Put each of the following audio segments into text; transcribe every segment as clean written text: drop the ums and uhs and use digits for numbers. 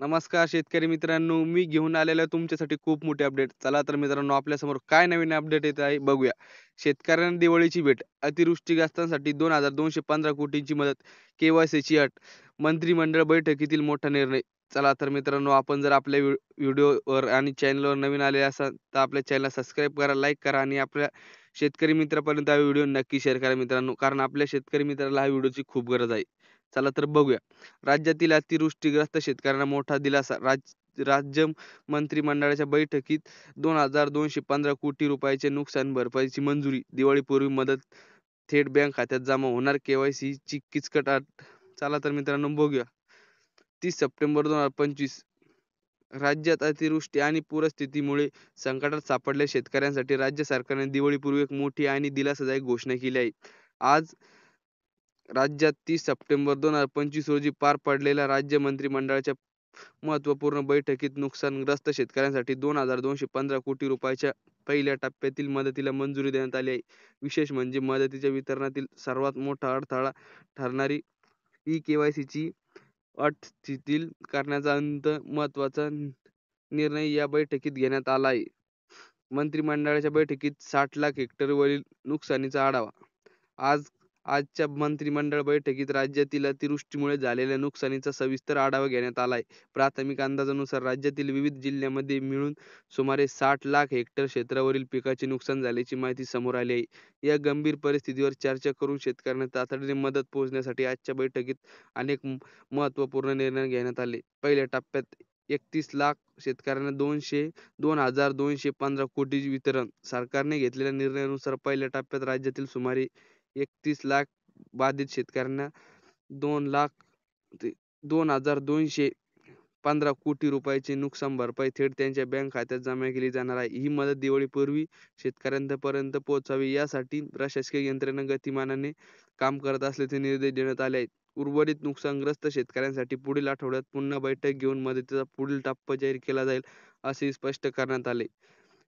नमस्कार शेतकरी मित्रांनो, मी घेऊन आलेलो आहे तुमच्यासाठी खूप मोठी अपडेट. चला तर मित्रांनो, आपल्यासमोर काय नवीन अपडेट येत आहे बघूया. शेतकऱ्यांना दिवाळीची भेट. अतिवृष्टीग्रस्तांसाठी 2,215 कोटींची मदत. के-वाय-सीची अट. मंत्रिमंडळ बैठकीतील मोठा निर्णय. चला तर मित्रांनो, आपण जर आपल्या व्हिडिओवर आणि चॅनलवर नवीन आले असाल तर आपल्या चॅनलला सबस्क्राईब करा, लाईक करा आणि आपल्या शेतकरी मित्रापर्यंत हा व्हिडिओ नक्की शेअर करा मित्रांनो, कारण आपल्या शेतकरी मित्राला हा व्हिडिओची खूप गरज आहे. चला तर बघूया. राज्यातील अतिवृष्टीग्रस्त शेतकऱ्यांना मोठा दिलासा. राज्य मंत्रिमंडळाच्या बैठकीत 2,215 कोटी रुपयाचे नुकसान भरपाईची मंजुरी. दिवाळीपूर्वी मदत थेट बँक खात्यात जमा होणार. के-वाय-सीची किचकट अट. चला तर मित्रांनो बघूया. 30 सप्टेंबर 2025 राज्यात अतिवृष्टी आणि पूरस्थितीमुळे संकटात सापडलेल्या शेतकऱ्यांसाठी राज्य सरकारने दिवाळीपूर्वी एक मोठी आणि दिलासादायक घोषणा केली आहे. आज राज्यात 30 सप्टेंबर 2025 रोजी पार पडलेल्या राज्य मंत्रिमंडळाच्या महत्त्वपूर्ण बैठकीत नुकसानग्रस्त शेतकऱ्यांसाठी 2,215 कोटी रुपयाच्या पहिल्या टप्प्यातील मदतीला मंजुरी देण्यात आली आहे. विशेष म्हणजे मदतीच्या वितरणातील सर्वात मोठा अडथळा ठरणारी ई-के-वाय-सीची अट शिथिल करण्याचा महत्त्वाचा निर्णय या बैठकीत घेण्यात आला आहे. मंत्रिमंडळाच्या बैठकीत 60 लाख हेक्टरवरील नुकसानीचा आढावा. आजच्या मंत्रिमंडळ बैठकीत राज्यातील अतिवृष्टीमुळे झालेल्या नुकसानीचा सविस्तर आढावा घेण्यात आला आहे. प्राथमिक अंदाजानुसार राज्यातील विविध जिल्ह्यांमध्ये मिळून सुमारे 60 लाख हेक्टर क्षेत्रावरील पिकाचे नुकसान झाल्याची माहिती समोर आली आहे. या गंभीर परिस्थितीवर चर्चा करून शेतकऱ्यांना तातडीने मदत पोहोचण्यासाठी आजच्या बैठकीत अनेक महत्त्वपूर्ण निर्णय घेण्यात आले. पहिल्या टप्प्यात 31 लाख शेतकऱ्यांना 2,215 कोटी वितरण. सरकारने घेतलेल्या निर्णयानुसार पहिल्या टप्प्यात राज्यातील सुमारे 31 लाख बाधित शेतकऱ्यांना 2,215 कोटी रुपयाची नुकसान भरपाई थेट त्यांच्या बँक खात्यात जमा केली जाणार आहे. ही मदत दिवाळीपूर्वी शेतकऱ्यांपर्यंत पोहोचावी यासाठी प्रशासकीय यंत्रणा गतिमानाने काम करत असल्याचे निर्देश देण्यात आले आहेत. उर्वरित नुकसानग्रस्त शेतकऱ्यांसाठी पुढील आठवड्यात पुन्हा बैठक घेऊन मदतीचा पुढील टप्पा जाहीर केला जाईल, असेही स्पष्ट करण्यात आले.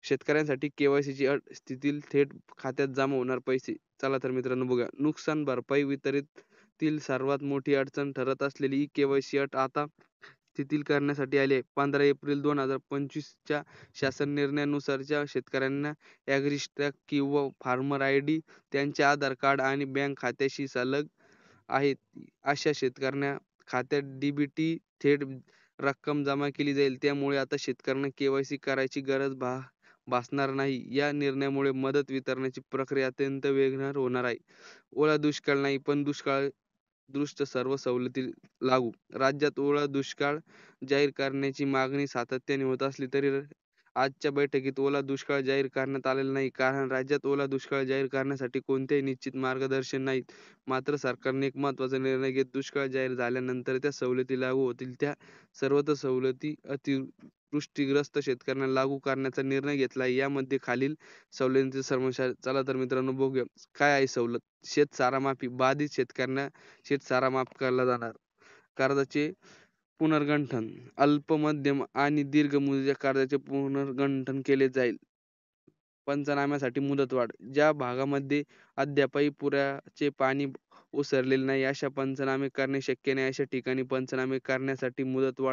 शेतकऱ्यांसाठी के-वाय-सीची अट शिथिल, थेट खात्यात जमा होणार पैसे. चला तर मित्रांनो बघूया. नुकसान भरपाई वितरणातील सर्वात मोठी अडचण ठरत असलेली ई-के-वाय-सी अट आता शिथिल करण्यासाठी आली आहे. 15 एप्रिल 2025 च्या शासन निर्णयानुसार ज्या शेतकऱ्यांना ॲग्रीस्टॅक किंवा फार्मर आयडी त्यांचे आधार कार्ड आणि बँक खात्याशी संलग्न आहेत, अशा शेतकऱ्यांना खात्यात डीबीटी थेट रक्कम जमा केली जाईल. त्यामुळे आता शेतकऱ्यांना के-वाय-सी करायची गरज भासणार नाही. या निर्णयामुळे मदत वितरणाची प्रक्रिया अत्यंत वेगवान होणार आहे. ओला दुष्काळ नाही, पण दुष्काळग्रस्त सर्व सवलती लागू. राज्यात ओला दुष्काळ जाहीर करण्याची मागणी सातत्याने होत असली तरी आजच्या बैठकीत ओला दुष्काळ जाहीर करण्यात आलेला नाही, कारण राज्यात ओला दुष्काळ जाहीर करण्यासाठी कोणतेही निश्चित मार्गदर्शन नाही. मात्र सरकारने एक महत्त्वाचा निर्णय घेत दुष्काळ जाहीर झाल्यानंतर त्या सवलती लागू होतील. त्या सर्व सवलती अतिवृष्टीग्रस्त शेतकऱ्यांना लागू करण्याचा निर्णय घेतला आहे. यामध्ये खालील सवलतींचा समावेश आहे. चला तर मित्रांनो बघूया काय आहे सवलत. शेतसारा माफी. बाधित शेतकऱ्यांना शेतसारा माफ केला जाणार. कर्जाचे पुनर्गठन. अल्प, मध्यम आणि दीर्घ मुदतीच्या कर्जाचे पुनर्गठन केले जाईल. पंचनाम्यासाठी मुदतवाढ. ज्या भागामध्ये अद्यापही पुराचे पाणी ओसरलेले नाही, अशा पंचनामे करणे शक्य नाही, अशा ठिकाणी पंचनामे करण्यासाठी मुदतवाढ